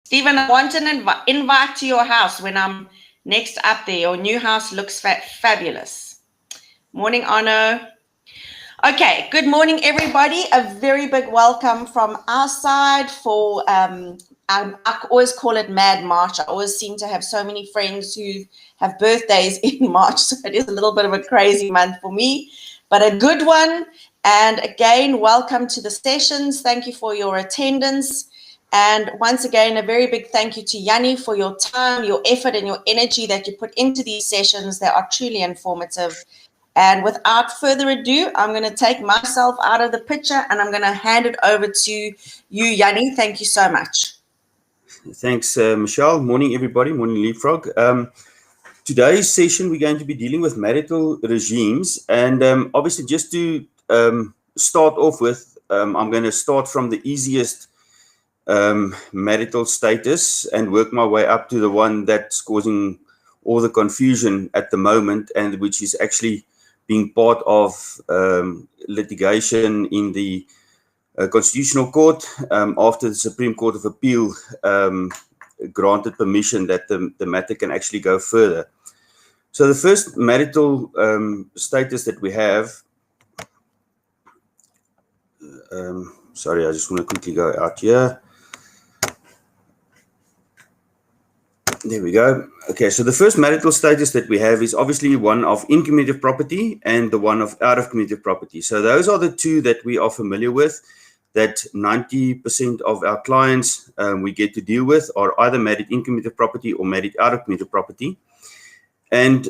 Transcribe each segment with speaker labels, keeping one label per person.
Speaker 1: Stephen, I want an invite to your house when I'm next up there. Your new house looks fabulous. Morning, Arno. Okay, good morning, everybody. A very big welcome from our side for, I always call it Mad March. I always seem to have so many friends who have birthdays in March, so it is a little bit of a crazy month for me, but a good one. And again, welcome to the sessions. Thank you for your attendance. And once again, a very big thank you to Yanni for your time, your effort, and your energy that you put into these sessions. They are truly informative. And without further ado, I'm going to take myself out of the picture and I'm going to hand it over to you, Yanni. Thank you so much.
Speaker 2: Thanks, Michelle. Morning, everybody. Morning, Leapfrog. Today's session, we're going to be dealing with marital regimes. And obviously, just to start off with, I'm going to start from the easiest marital status and work my way up to the one that's causing all the confusion at the moment, and which is actually being part of litigation in the Constitutional Court after the Supreme Court of Appeal granted permission that the matter can actually go further. So the first marital status that we have, sorry, I just want to quickly go out here. There we go. Okay, so the first marital status that we have is obviously one of in-commutative property and the one of out-of-commutative property. So those are the two that we are familiar with, that 90% of our clients we get to deal with are either married in-commutative property or married out-of-commutative property. And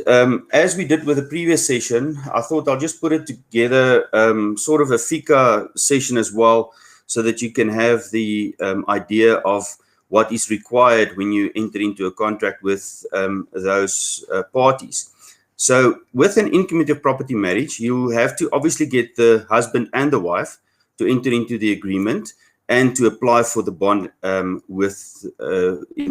Speaker 2: as we did with the previous session, I thought I'll just put it together, sort of a FICA session as well, so that you can have the idea of what is required when you enter into a contract with those parties. So with an in-commutative property marriage, you have to obviously get the husband and the wife to enter into the agreement and to apply for the bond in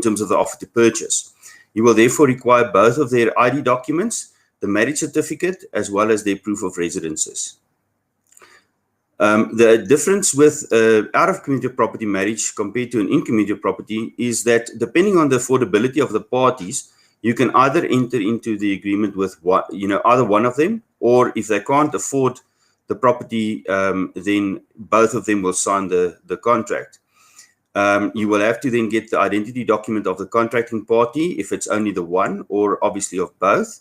Speaker 2: terms of the offer to purchase. You will therefore require both of their ID documents, the marriage certificate, as well as their proof of residences. The difference with out-of-commutative property marriage compared to an in-commutative property is that depending on the affordability of the parties, you can either enter into the agreement with either one of them, or if they can't afford the property, then both of them will sign the contract. You will have to then get the identity document of the contracting party if it's only the one, or obviously of both.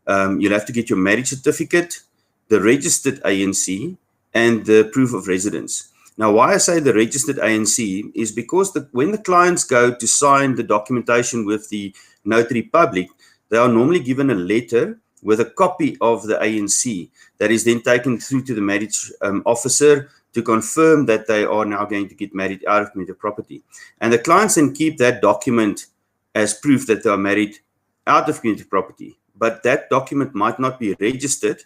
Speaker 2: You'll have to get your marriage certificate, the registered ANC, and the proof of residence. Now, why I say the registered ANC is because when the clients go to sign the documentation with the notary public, they are normally given a letter with a copy of the ANC that is then taken through to the marriage officer to confirm that they are now going to get married out of commutative property. And the clients then keep that document as proof that they are married out of commutative property. But that document might not be registered.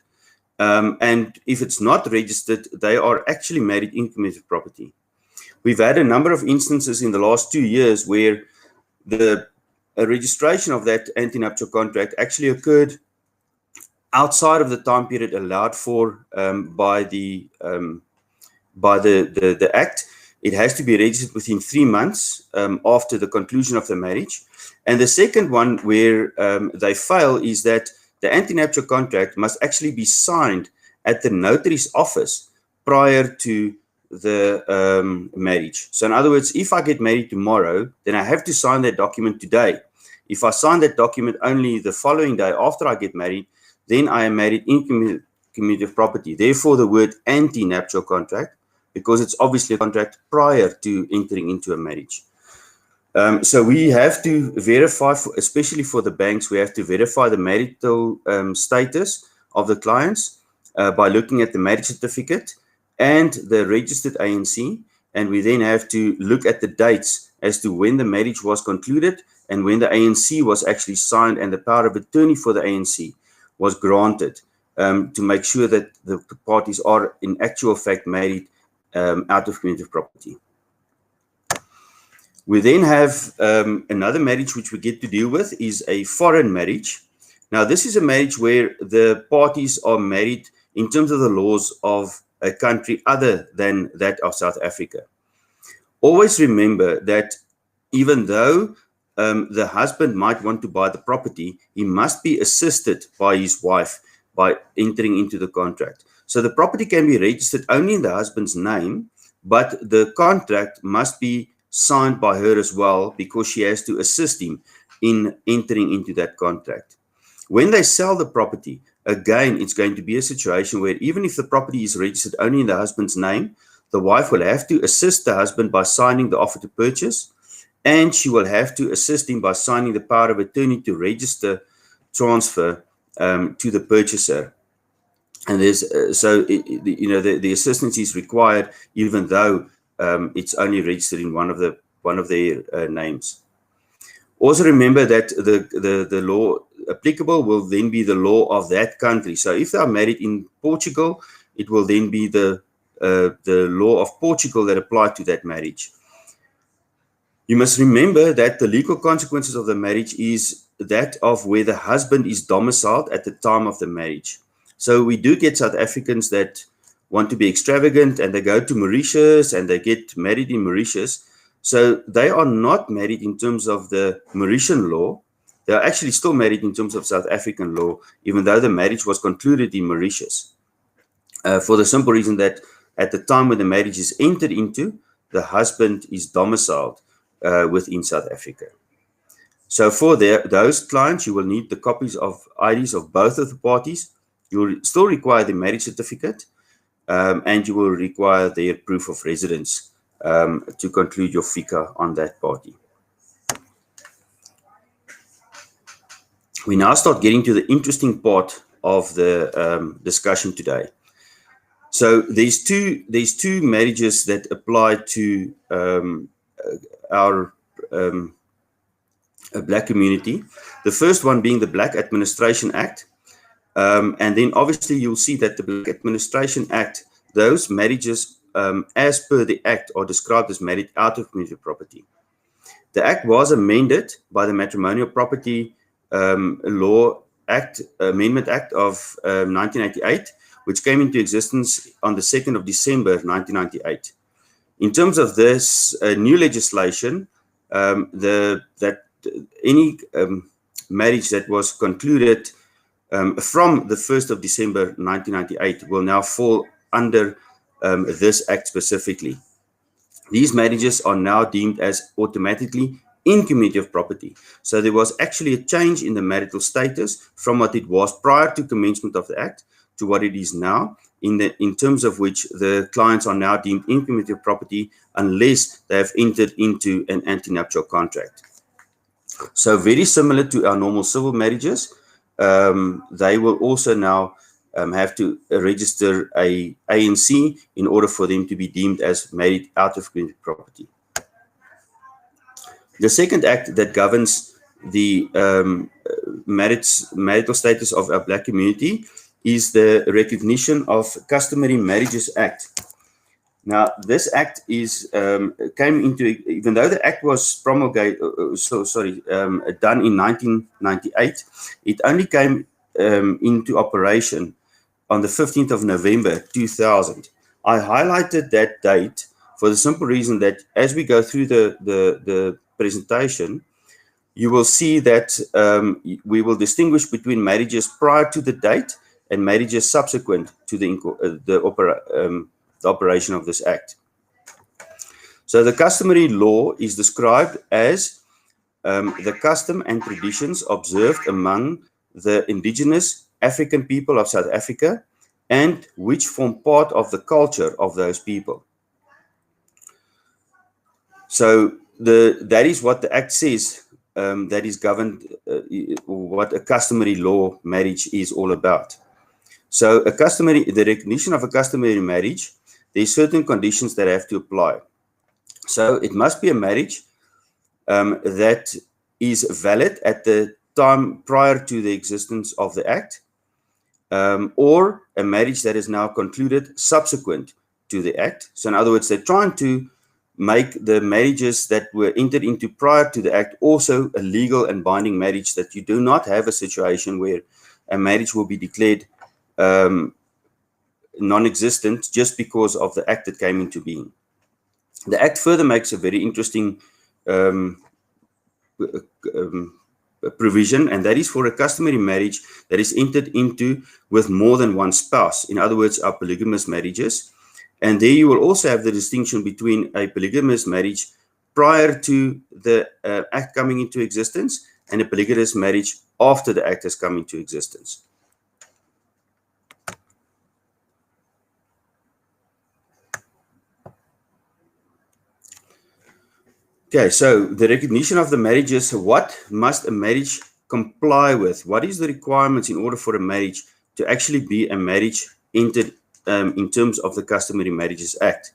Speaker 2: And if it's not registered, they are actually married in commutative property. We've had a number of instances in the last 2 years where the registration of that antenuptial contract actually occurred outside of the time period allowed for by the Act. It has to be registered within 3 months after the conclusion of the marriage. And the second one where they fail is that the antenuptial contract must actually be signed at the notary's office prior to the marriage. So in other words, if I get married tomorrow, then I have to sign that document today. If I sign that document only the following day after I get married, then I am married in commutative property. Therefore, the word antenuptial contract, because it's obviously a contract prior to entering into a marriage. So we have to verify, especially for the banks, we have to verify the marital status of the clients by looking at the marriage certificate and the registered ANC. And we then have to look at the dates as to when the marriage was concluded and when the ANC was actually signed and the power of attorney for the ANC was granted to make sure that the parties are in actual fact married out of commutative property. We then have another marriage which we get to deal with is a foreign marriage. Now, this is a marriage where the parties are married in terms of the laws of a country other than that of South Africa. Always remember that even though the husband might want to buy the property, he must be assisted by his wife by entering into the contract. So the property can be registered only in the husband's name, but the contract must be signed by her as well, because she has to assist him in entering into that contract. When they sell the property, again, it's going to be a situation where even if the property is registered only in the husband's name, the wife will have to assist the husband by signing the offer to purchase, and she will have to assist him by signing the power of attorney to register transfer to the purchaser. And there's the assistance is required even though it's only registered in one of their names. Also remember that the law applicable will then be the law of that country. So if they are married in Portugal, it will then be the law of Portugal that apply to that marriage. You must remember that the legal consequences of the marriage is that of where the husband is domiciled at the time of the marriage. So we do get South Africans that want to be extravagant and they go to Mauritius and they get married in Mauritius. So they are not married in terms of the Mauritian law. They are actually still married in terms of South African law, even though the marriage was concluded in Mauritius. For the simple reason that at the time when the marriage is entered into, the husband is domiciled within South Africa. So for those clients, you will need the copies of IDs of both of the parties. You will still require the marriage certificate, and you will require their proof of residence to conclude your FICA on that party. We now start getting to the interesting part of the discussion today. So there's two marriages that apply to our Black community. The first one being the Black Administration Act. And then obviously you'll see that the Black Administration Act, those marriages as per the Act are described as married out of community property. The Act was amended by the Matrimonial Property Law Act, Amendment Act of 1988, which came into existence on the 2nd of December 1998. In terms of this new legislation, any marriage that was concluded from the 1st of December 1998 will now fall under this act specifically. These marriages are now deemed as automatically in community of property. So there was actually a change in the marital status from what it was prior to commencement of the act to what it is now, in terms of which the clients are now deemed in community of property unless they have entered into an antenuptial contract. So very similar to our normal civil marriages, they will also now have to register a ANC in order for them to be deemed as married out of community property. The second act that governs the marital status of our Black community is the Recognition of Customary Marriages Act. Now, this act is came into, even though the act was promulgated, done in 1998, it only came into operation on the 15th of November 2000. I highlighted that date for the simple reason that as we go through the presentation, you will see that we will distinguish between marriages prior to the date and marriages subsequent to the operation of this act. So the customary law is described as the custom and traditions observed among the indigenous African people of South Africa and which form part of the culture of those people. So that is what the act says, that is governed, what a customary law marriage is all about. So the recognition of a customary marriage, there are certain conditions that have to apply. So it must be a marriage that is valid at the time prior to the existence of the act, or a marriage that is now concluded subsequent to the act. So in other words, they're trying to make the marriages that were entered into prior to the act also a legal and binding marriage, that you do not have a situation where a marriage will be declared non-existent just because of the act that came into being. The act further makes a very interesting provision, and that is for a customary marriage that is entered into with more than one spouse. In other words, our polygamous marriages. And there you will also have the distinction between a polygamous marriage prior to the act coming into existence and a polygamous marriage after the act has come into existence. Okay, so the recognition of the marriages, what must a marriage comply with? What is the requirements in order for a marriage to actually be a marriage entered in terms of the Customary Marriages Act?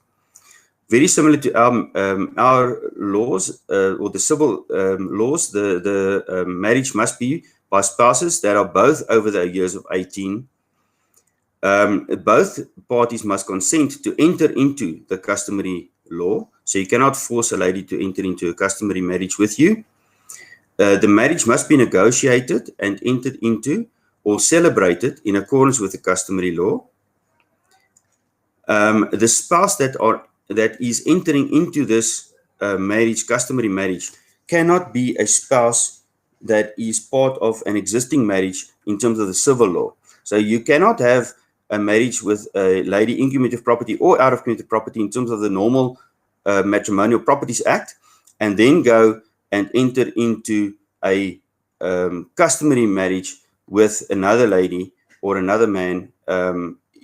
Speaker 2: Very similar to our laws or the civil laws, the marriage must be by spouses that are both over the years of 18. Both parties must consent to enter into the customary law. So you cannot force a lady to enter into a customary marriage with you. The marriage must be negotiated and entered into or celebrated in accordance with the customary law. The spouse that is entering into this marriage, customary marriage, cannot be a spouse that is part of an existing marriage in terms of the civil law. So you cannot have a marriage with a lady in cumulative property or out of cumulative property in terms of the normal Matrimonial Properties Act, and then go and enter into a customary marriage with another lady or another man.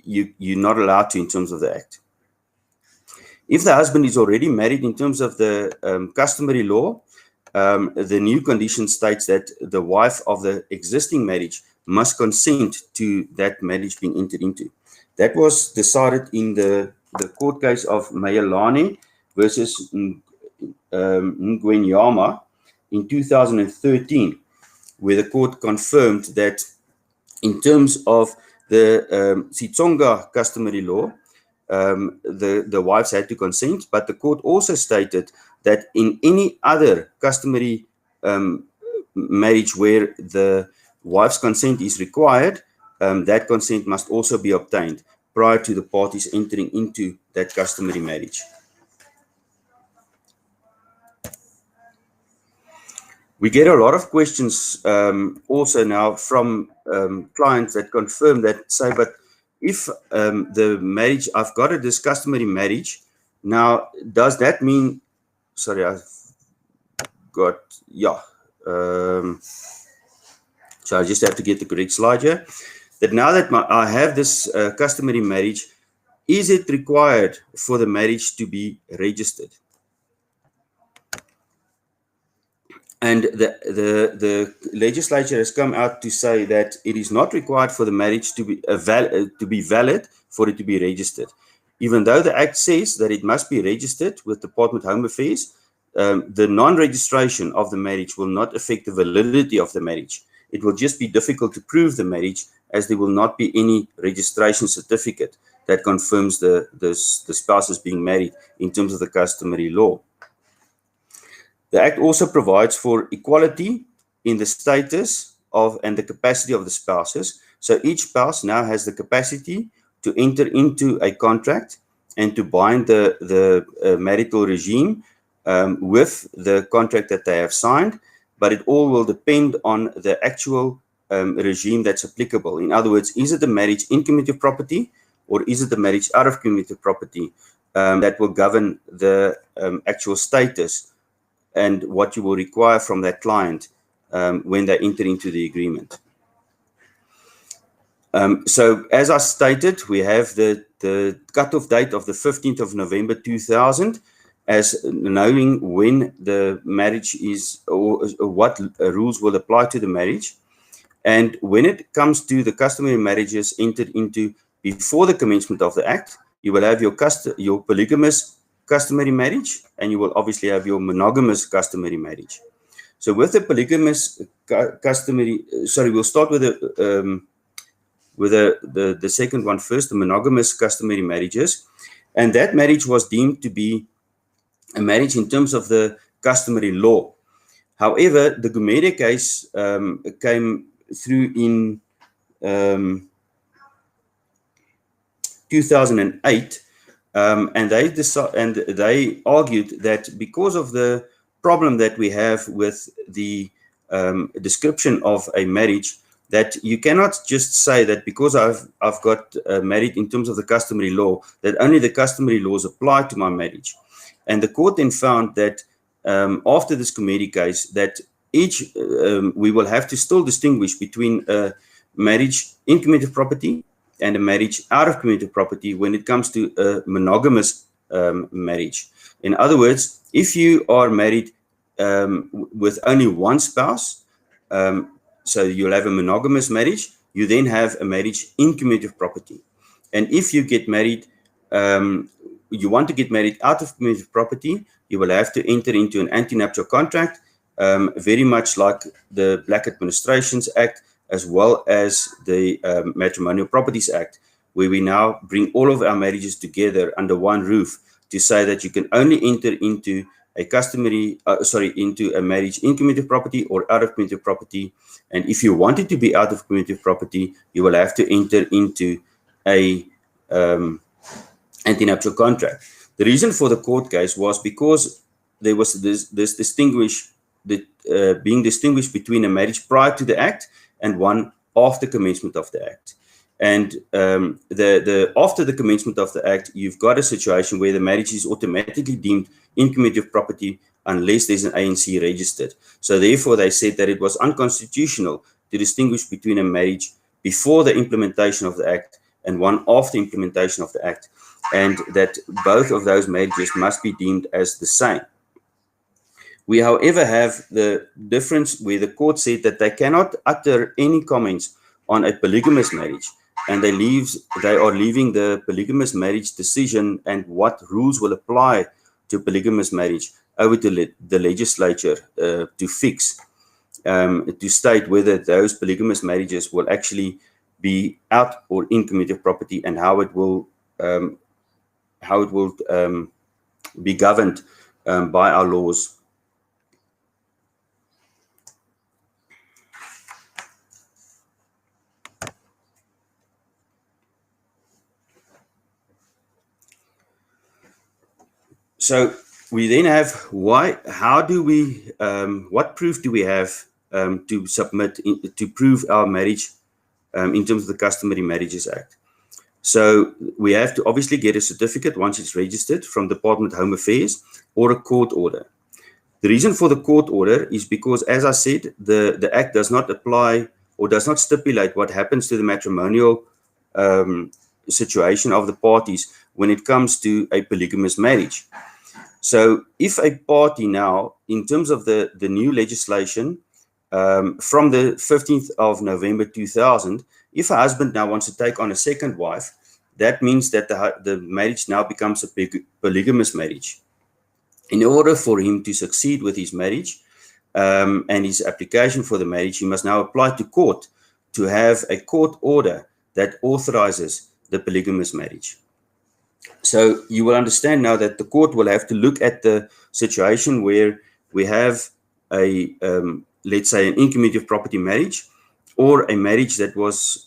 Speaker 2: You're not allowed to in terms of the Act. If the husband is already married in terms of the customary law, the new condition states that the wife of the existing marriage must consent to that marriage being entered into. That was decided in the court case of Mayelane versus Ngwenyama in 2013, where the court confirmed that in terms of the Sitsonga customary law, the wives had to consent, but the court also stated that in any other customary marriage where the wife's consent is required, that consent must also be obtained prior to the parties entering into that customary marriage. We get a lot of questions also now from clients that confirm that, say, but if the marriage, I've got this customary marriage, now does that mean, sorry, I've got, yeah, so I just have to get the correct slide here, that now that I have this customary marriage, is it required for the marriage to be registered? And the legislature has come out to say that it is not required for the marriage to be valid for it to be registered. Even though the Act says that it must be registered with Department of Home Affairs, the non-registration of the marriage will not affect the validity of the marriage. It will just be difficult to prove the marriage, as there will not be any registration certificate that confirms the spouses being married in terms of the customary law. The Act also provides for equality in the status of and the capacity of the spouses. So each spouse now has the capacity to enter into a contract and to bind the marital regime with the contract that they have signed, but it all will depend on the actual regime that's applicable. In other words, is it the marriage in cumulative property or is it the marriage out of cumulative property that will govern the actual status and what you will require from that client when they enter into the agreement. So as I stated, we have the cutoff date of the 15th of November 2000 as knowing when the marriage is or what rules will apply to the marriage. And when it comes to the customary marriages entered into before the commencement of the Act, you will have your polygamous customary marriage, and you will obviously have your monogamous customary marriage. So with the polygamous customary, sorry, we'll start with the second one first, the monogamous customary marriages. And that marriage was deemed to be a marriage in terms of the customary law. However, the Gumede case came through in 2008, and they argued that because of the problem that we have with the description of a marriage, that you cannot just say that because I've got married in terms of the customary law, that only the customary laws apply to my marriage. And the court then found that after this committee case, that we will have to still distinguish between a marriage in community of property and a marriage out of community of property when it comes to a monogamous marriage. In other words, if you are married with only one spouse, so you'll have a monogamous marriage, you then have a marriage in community of property. And if you get married, you want to get married out of community of property, you will have to enter into an antenuptial contract, very much like the Black Administrations Act, as well as the Matrimonial Properties Act, where we now bring all of our marriages together under one roof to say that you can only enter into a into a marriage in community of property or out of community of property. And if you wanted to be out of community of property, you will have to enter into a antenuptial contract. The reason for the court case was because there was this being distinguished between a marriage prior to the act and one after commencement of the act. And after the commencement of the act, you've got a situation where the marriage is automatically deemed in community of property unless there's an ANC registered. So therefore, they said that it was unconstitutional to distinguish between a marriage before the implementation of the act and one after implementation of the act, and that both of those marriages must be deemed as the same. We, however, have the difference where the court said that they cannot utter any comments on a polygamous marriage, and they are leaving the polygamous marriage decision and what rules will apply to polygamous marriage over to the legislature to fix, to state whether those polygamous marriages will actually be out or in community of property, and how it will be governed by our laws. So we then have what proof do we have to submit to prove our marriage in terms of the Customary Marriages Act? So we have to obviously get a certificate once it's registered from Department of Home Affairs or a court order. The reason for the court order is because, as I said, the Act does not apply or does not stipulate what happens to the matrimonial situation of the parties when it comes to a polygamous marriage. So if a party now, in terms of the new legislation from the 15th of November 2000, if a husband now wants to take on a second wife, that means that the marriage now becomes a polygamous marriage. In order for him to succeed with his marriage and his application for the marriage, he must now apply to court to have a court order that authorizes the polygamous marriage. So you will understand now that the court will have to look at the situation where we have a, let's say, an in-community of property marriage, or a marriage that was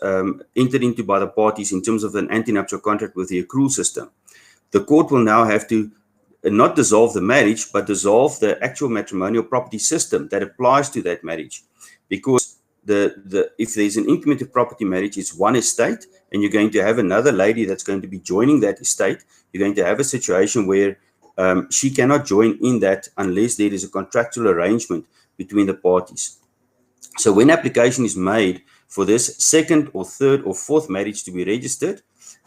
Speaker 2: entered into by the parties in terms of an antenuptial contract with the accrual system. The court will now have to not dissolve the marriage, but dissolve the actual matrimonial property system that applies to that marriage. Because if there's an in-community of property marriage, it's one estate, and you're going to have another lady that's going to be joining that estate. You're going to have a situation where she cannot join in that unless there is a contractual arrangement between the parties. So when application is made for this second or third or fourth marriage to be registered,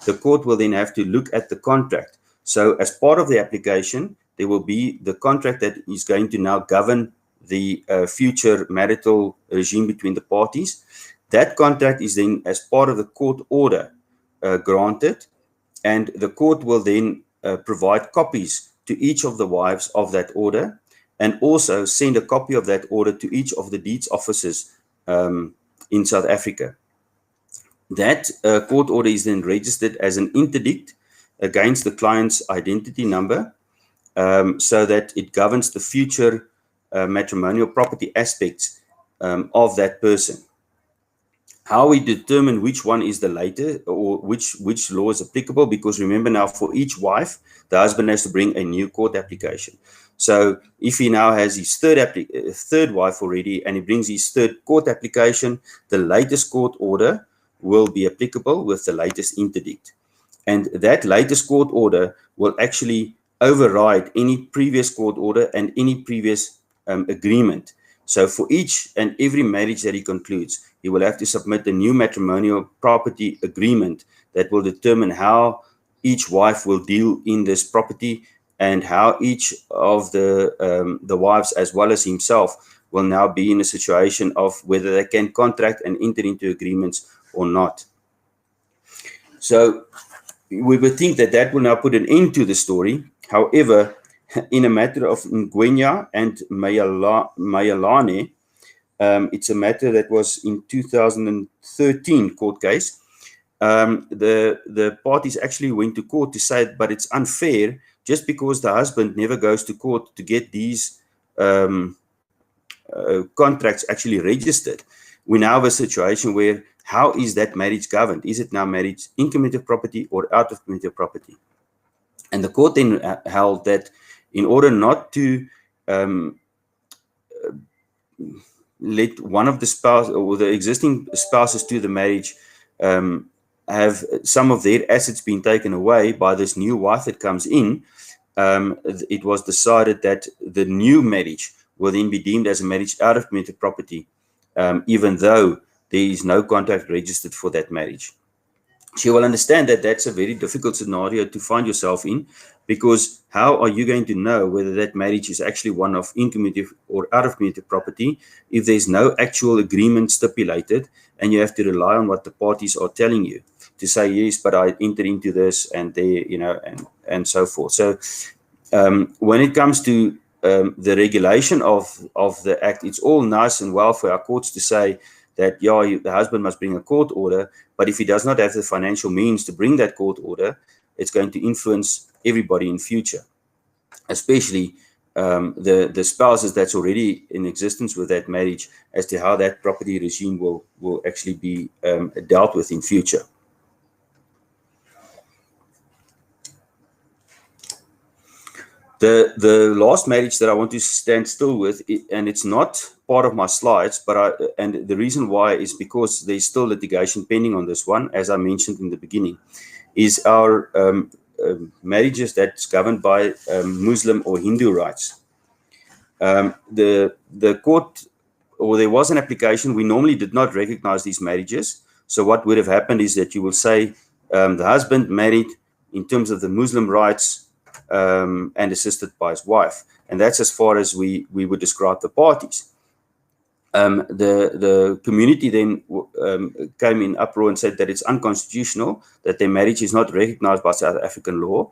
Speaker 2: the court will then have to look at the contract. So as part of the application, there will be the contract that is going to now govern the future marital regime between the parties. That contract is then, as part of the court order, granted, and the court will then provide copies to each of the wives of that order, and also send a copy of that order to each of the deeds officers in South Africa. That court order is then registered as an interdict against the client's identity number, so that it governs the future matrimonial property aspects of that person. How we determine which one is the later, or which law is applicable, because remember now, for each wife, the husband has to bring a new court application. So if he now has his third wife already and he brings his third court application, the latest court order will be applicable with the latest interdict. And that latest court order will actually override any previous court order and any previous agreement. So for each and every marriage that he concludes, he will have to submit a new matrimonial property agreement that will determine how each wife will deal in this property and how each of the wives, as well as himself, will now be in a situation of whether they can contract and enter into agreements or not. So we would think that that will now put an end to the story. However, in a matter of Ngwenya and Mayalane, it's a matter that was in 2013 court case. The parties actually went to court to say, but it's unfair just because the husband never goes to court to get these contracts actually registered. We now have a situation where how is that marriage governed? Is it now marriage in community property or out of community property? And the court then held that in order not to let one of the spouse or the existing spouses to the marriage have some of their assets being taken away by this new wife that comes in, it was decided that the new marriage will then be deemed as a marriage out of community property, even though there is no contract registered for that marriage. So you will understand that that's a very difficult scenario to find yourself in, because how are you going to know whether that marriage is actually one of in community or out of community property if there's no actual agreement stipulated and you have to rely on what the parties are telling you to say, yes, but I enter into this and there, and so forth. So when it comes to the regulation of the act, it's all nice and well for our courts to say that, yeah, the husband must bring a court order, but if he does not have the financial means to bring that court order, it's going to influence everybody in future, especially the spouses that's already in existence with that marriage, as to how that property regime will actually be dealt with in future. The last marriage that I want to stand still with, and it's not part of my slides, and the reason why is because there's still litigation pending on this one, as I mentioned in the beginning, is our marriages that's governed by Muslim or Hindu rights. The court, or there was an application, we normally did not recognize these marriages. So what would have happened is that you will say the husband married in terms of the Muslim rights and assisted by his wife. And that's as far as we would describe the parties. The community then came in uproar and said that it's unconstitutional, that their marriage is not recognized by South African law,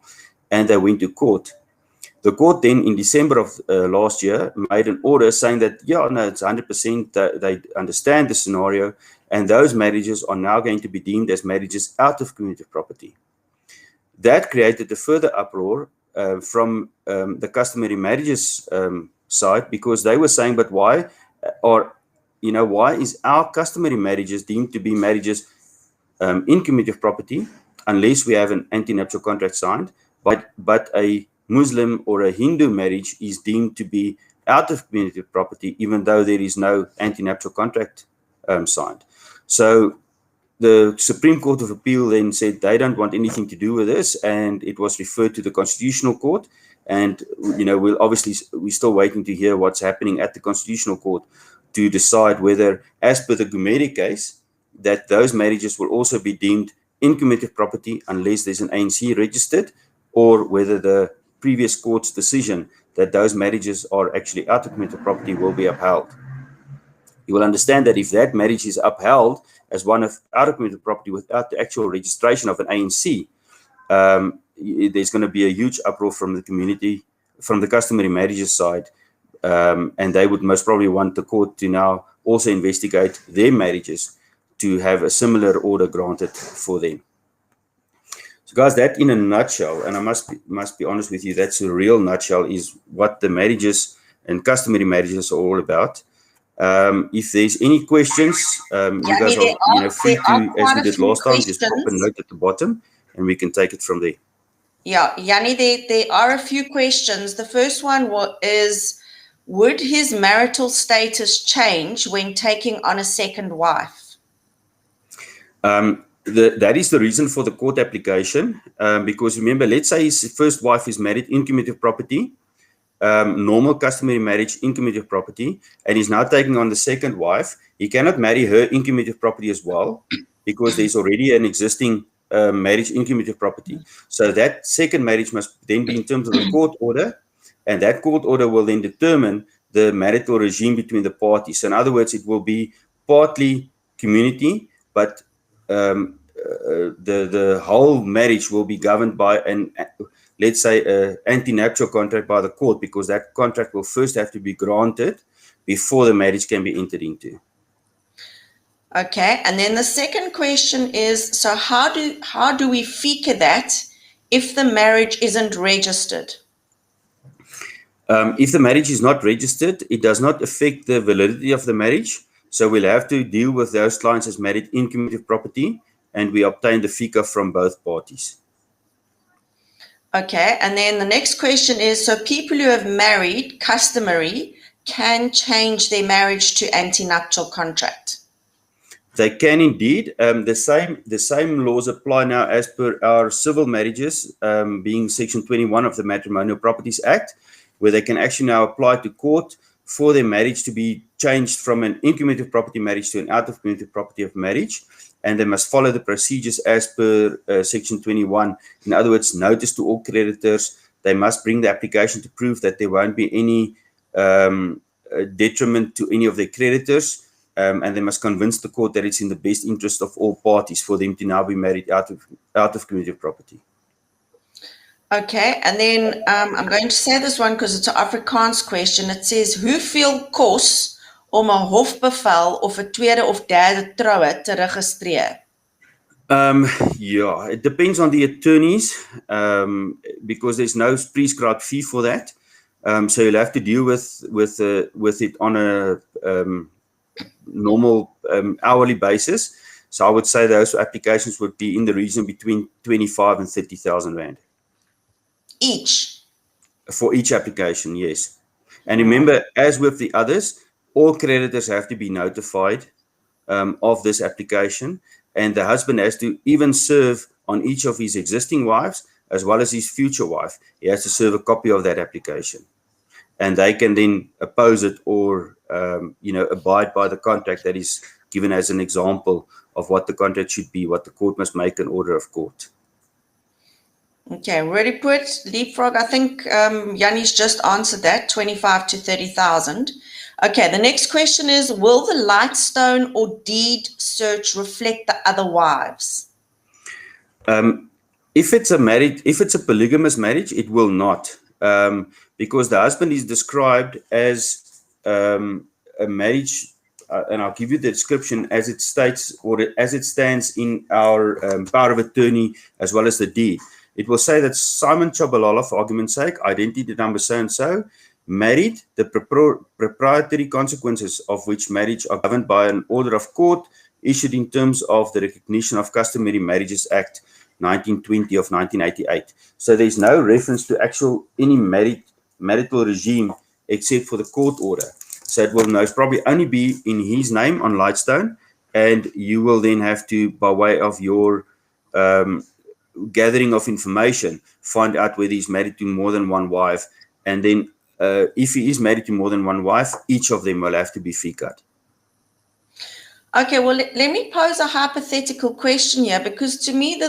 Speaker 2: and they went to court. The court then in December of last year made an order saying that, yeah, no, it's 100%, they understand the scenario, and those marriages are now going to be deemed as marriages out of community property. That created a further uproar from the customary marriages side, because they were saying, but why? Or, why is our customary marriages deemed to be marriages in community of property unless we have an anti-nuptial contract signed, but a Muslim or a Hindu marriage is deemed to be out of community of property even though there is no anti-nuptial contract signed. So the Supreme Court of Appeal then said they don't want anything to do with this, and it was referred to the Constitutional Court. And, we're still waiting to hear what's happening at the Constitutional Court to decide whether, as per the Gumede case, that those marriages will also be deemed in community property unless there's an ANC registered, or whether the previous court's decision that those marriages are actually out of community property will be upheld. You will understand that if that marriage is upheld as one of out of community property without the actual registration of an ANC, there's going to be a huge uproar from the community, from the customary marriages side, and they would most probably want the court to now also investigate their marriages to have a similar order granted for them. So guys, that in a nutshell, and I must be honest with you, that's a real nutshell, is what the marriages and customary marriages are all about. If there's any questions, you guys are free to, as we did last time, just pop a note at the bottom and we can take it from there.
Speaker 1: Yeah, Yanni, there are a few questions. The first one is, would his marital status change when taking on a second wife?
Speaker 2: That is the reason for the court application, because remember, let's say his first wife is married in commutative property, normal customary marriage in commutative property, and he's now taking on the second wife. He cannot marry her in commutative property as well, because there's already an existing marriage in commutative property. So that second marriage must then be in terms of the court order, and that court order will then determine the marital regime between the parties. So in other words, it will be partly community, but the whole marriage will be governed by an, let's say, an anti-nuptial contract by the court, because that contract will first have to be granted before the marriage can be entered into.
Speaker 1: Okay, and then the second question is, so how do we figure that if the marriage isn't registered?
Speaker 2: If the marriage is not registered, it does not affect the validity of the marriage. So we'll have to deal with those clients as married in commutative property, and we obtain the FICA from both parties.
Speaker 1: Okay, and then the next question is, so people who have married customary can change their marriage to anti-nuptial contract?
Speaker 2: They can indeed. The same laws apply now as per our civil marriages, being Section 21 of the Matrimonial Properties Act, where they can actually now apply to court for their marriage to be changed from an in-commutative property marriage to an out-of-commutative property of marriage. And they must follow the procedures as per Section 21. In other words, notice to all creditors. They must bring the application to prove that there won't be any detriment to any of their creditors. And they must convince the court that it's in the best interest of all parties for them to now be married out of commutative property.
Speaker 1: Okay, and then I'm going to say this one because it's an Afrikaans question. It says, hoeveel kos om 'n hofbevel of 'n tweede of derde troue te registreer?
Speaker 2: Yeah, it depends on the attorneys, because there's no prescribed fee for that. So you'll have to deal with it on a normal hourly basis. So I would say those applications would be in the region between 25 and 30,000 rand.
Speaker 1: Each?
Speaker 2: For each application, yes. And remember, as with the others, all creditors have to be notified of this application, and the husband has to even serve on each of his existing wives as well as his future wife. He has to serve a copy of that application, and they can then oppose it or abide by the contract that is given as an example of what the contract should be, what the court must make an order of court.
Speaker 1: Okay, ready put, Leapfrog. I think Yanni's just answered that, 25 to 30,000. Okay, the next question is, will the Lightstone or deed search reflect the other wives?
Speaker 2: If it's a polygamous marriage, it will not, because the husband is described as a marriage, and I'll give you the description as it states or as it stands in our power of attorney as well as the deed. It will say that Simon Chabalala, for argument's sake, identity number so-and-so, married, the proprietary consequences of which marriage are governed by an order of court issued in terms of the Recognition of Customary Marriages Act 1920 of 1988. So there's no reference to any marital regime except for the court order. So it will most probably only be in his name on Lightstone, and you will then have to, by way of your gathering of information, find out whether he's married to more than one wife, and then if he is married to more than one wife, each of them will have to be FICA'd.
Speaker 1: Okay, well, let me pose a hypothetical question here, because to me,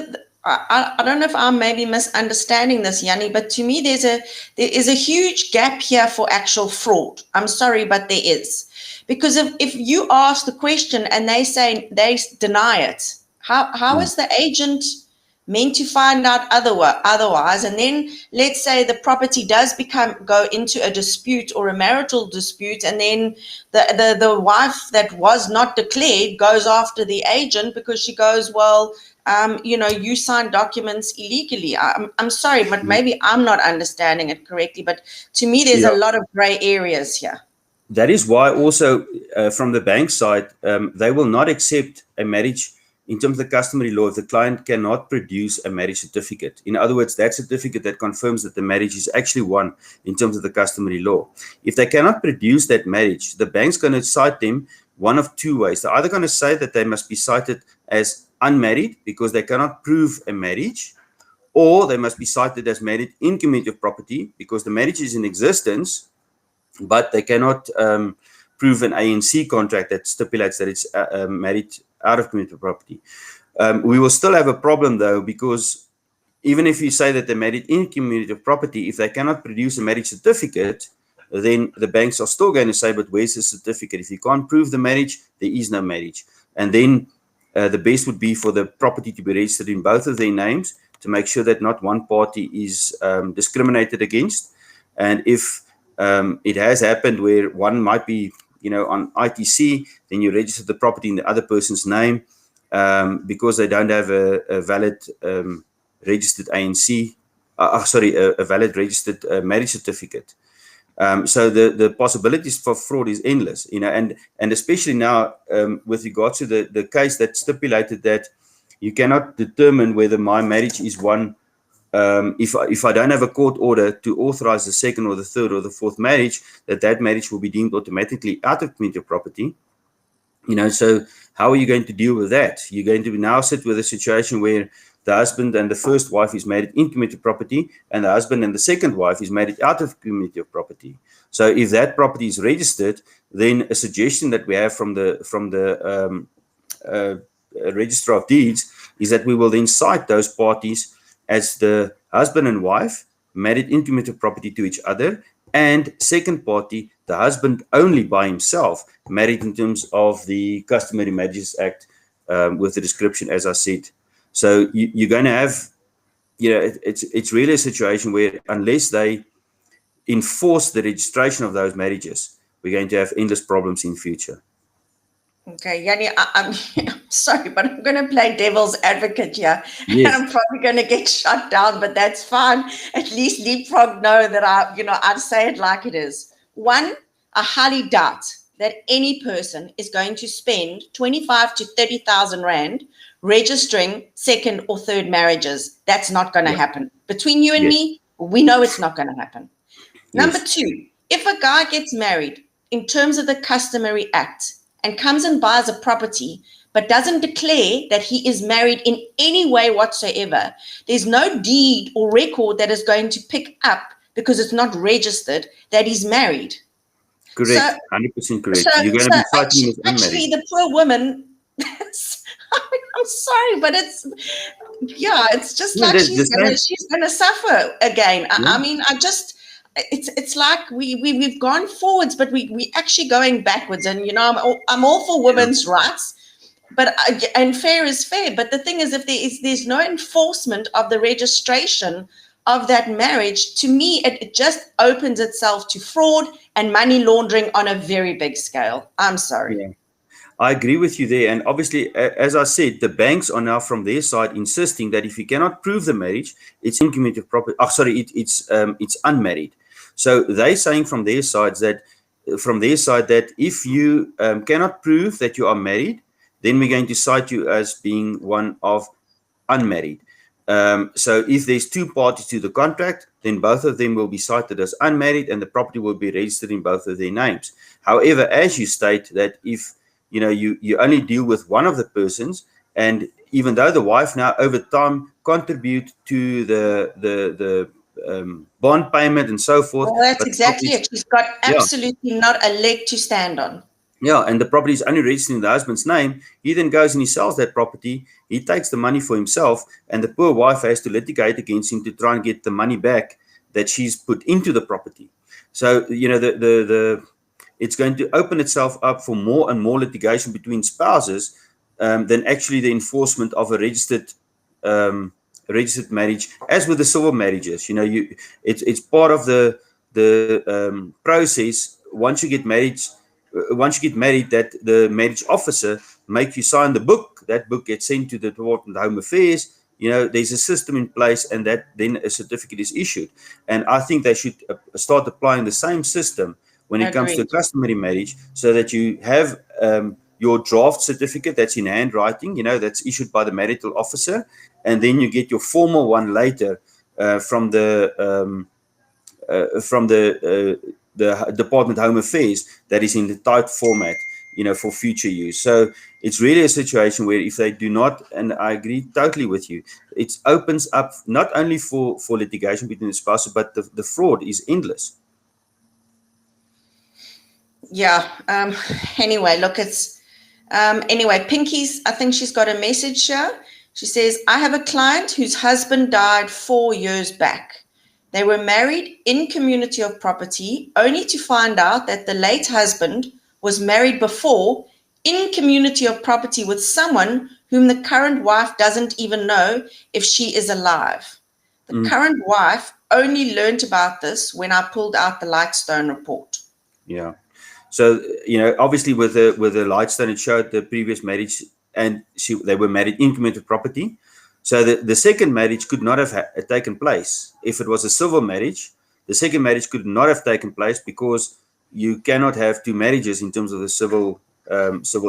Speaker 1: I don't know if I'm maybe misunderstanding this, Yanni, but to me, there is a huge gap here for actual fraud. I'm sorry, but there is. Because if you ask the question and they say they deny it, how is the agent meant to find out otherwise? And then let's say the property does go into a dispute or a marital dispute, and then the wife that was not declared goes after the agent because she goes, well, you signed documents illegally. I'm sorry, but maybe I'm not understanding it correctly. But to me, there's a lot of gray areas here.
Speaker 2: That is why also from the bank side, they will not accept a marriage in terms of the customary law, if the client cannot produce a marriage certificate, in other words, that certificate that confirms that the marriage is actually one in terms of the customary law, if they cannot produce that marriage, the bank's going to cite them one of two ways. They're either going to say that they must be cited as unmarried because they cannot prove a marriage, or they must be cited as married in community of property because the marriage is in existence, but they cannot prove an ANC contract that stipulates that it's married out of community of property. We will still have a problem though, because even if you say that they're married in community of property, if they cannot produce a marriage certificate, then the banks are still going to say, but where's the certificate? If you can't prove the marriage, there is no marriage. And then the best would be for the property to be registered in both of their names to make sure that not one party is discriminated against. And if it has happened where one might be, on ITC, then you register the property in the other person's name because they don't have a valid registered ANC, a valid registered marriage certificate. So the possibilities for fraud is endless, and especially now with regards to the case that stipulated that you cannot determine whether my marriage is one if I don't have a court order to authorize the second or the third or the fourth marriage, that marriage will be deemed automatically out of community of property. So how are you going to deal with that? You're going to now sit with a situation where the husband and the first wife is married in community of property, and the husband and the second wife is married out of community of property. So if that property is registered, then a suggestion that we have from the Register of Deeds is that we will then cite those parties as the husband and wife married in community of property to each other, and second party, the husband only by himself, married in terms of the Customary Marriages Act with the description, as I said. So you're going to have, it's really a situation where unless they enforce the registration of those marriages, we're going to have endless problems in future.
Speaker 1: Okay, Jannie, I'm sorry, but I'm going to play devil's advocate here. Yes. And I'm probably going to get shut down, but that's fine. At least Leapfrog know that I'd say it like it is. One, I highly doubt that any person is going to spend 25 to 30,000 Rand registering second or third marriages. That's not going to happen. Between you and me, we know it's not going to happen. Number two, if a guy gets married in terms of the Customary Act and comes and buys a property but doesn't declare that he is married in any way whatsoever, there's no deed or record that is going to pick up, because it's not registered, that he's married.
Speaker 2: Correct, 100% correct. You're going to be fighting with unmarried.
Speaker 1: Actually, the poor woman, I'm sorry, but it's just like she's going to suffer again. I mean, it's like we've gone forwards, but we actually going backwards. And I'm all for women's rights, but and fair is fair. But the thing is, if there's no enforcement of the registration of that marriage, to me it just opens itself to fraud and money laundering on a very big scale. I'm sorry.
Speaker 2: Yeah. I agree with you there. And obviously, as I said, the banks are now from their side insisting that if you cannot prove the marriage, it's in community of property. It's unmarried. So they're saying from their side that if you cannot prove that you are married, then we're going to cite you as being one of unmarried. So if there's two parties to the contract, then both of them will be cited as unmarried and the property will be registered in both of their names. However, as you state that if you only deal with one of the persons, and even though the wife now over time contribute to the bond payment and so forth.
Speaker 1: Well, that's exactly it. She's got absolutely not a leg to stand on.
Speaker 2: Yeah, and the property is only registered in the husband's name. He then goes and he sells that property. He takes the money for himself, and the poor wife has to litigate against him to try and get the money back that she's put into the property. So, it's going to open itself up for more and more litigation between spouses than actually the enforcement of a registered marriage, as with the civil marriages. It's part of the process. Once you get married, that the marriage officer make you sign the book. That book gets sent to the Department of Home Affairs. There's a system in place, and that then a certificate is issued. And I think they should start applying the same system when it comes to customary marriage, so that you have your draft certificate that's in handwriting, that's issued by the marital officer, and then you get your formal one later from the Department of Home Affairs that is in the typed format, for future use. So it's really a situation where if they do not, and I agree totally with you, it opens up not only for litigation between the spouses, but the fraud is endless.
Speaker 1: Yeah. Anyway, look, it's anyway, Pinky's, I think she's got a message here. She says, I have a client whose husband died 4 years back. They were married in community of property, only to find out that the late husband was married before in community of property with someone whom the current wife doesn't even know if she is alive. The current wife only learned about this when I pulled out the Lightstone report.
Speaker 2: Yeah. So, obviously with the Lightstone, it showed the previous marriage, and they were married in community of property. So the second marriage could not have taken place. If it was a civil marriage, the second marriage could not have taken place because you cannot have two marriages in terms of the civil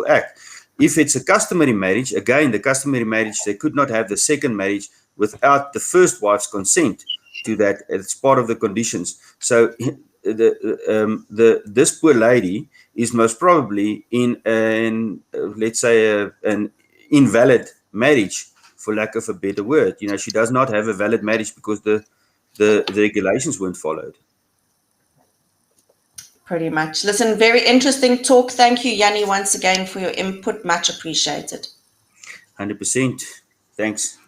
Speaker 2: act. If it's a customary marriage, again, the customary marriage, they could not have the second marriage without the first wife's consent to that. It's part of the conditions. So this poor lady is most probably in let's say an invalid marriage, for lack of a better word. She does not have a valid marriage because the regulations weren't followed.
Speaker 1: Pretty much. Listen, very interesting talk. Thank you, Yanni, once again for your input. Much appreciated.
Speaker 2: 100%. Thanks.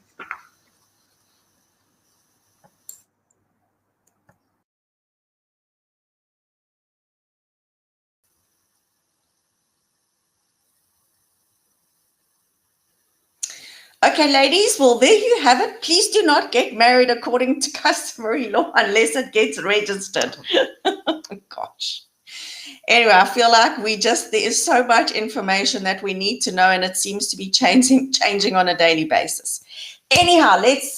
Speaker 1: Okay, ladies, well, there you have it. Please do not get married according to customary law unless it gets registered. Gosh. Anyway, I feel like there is so much information that we need to know, and it seems to be changing on a daily basis. Anyhow, let's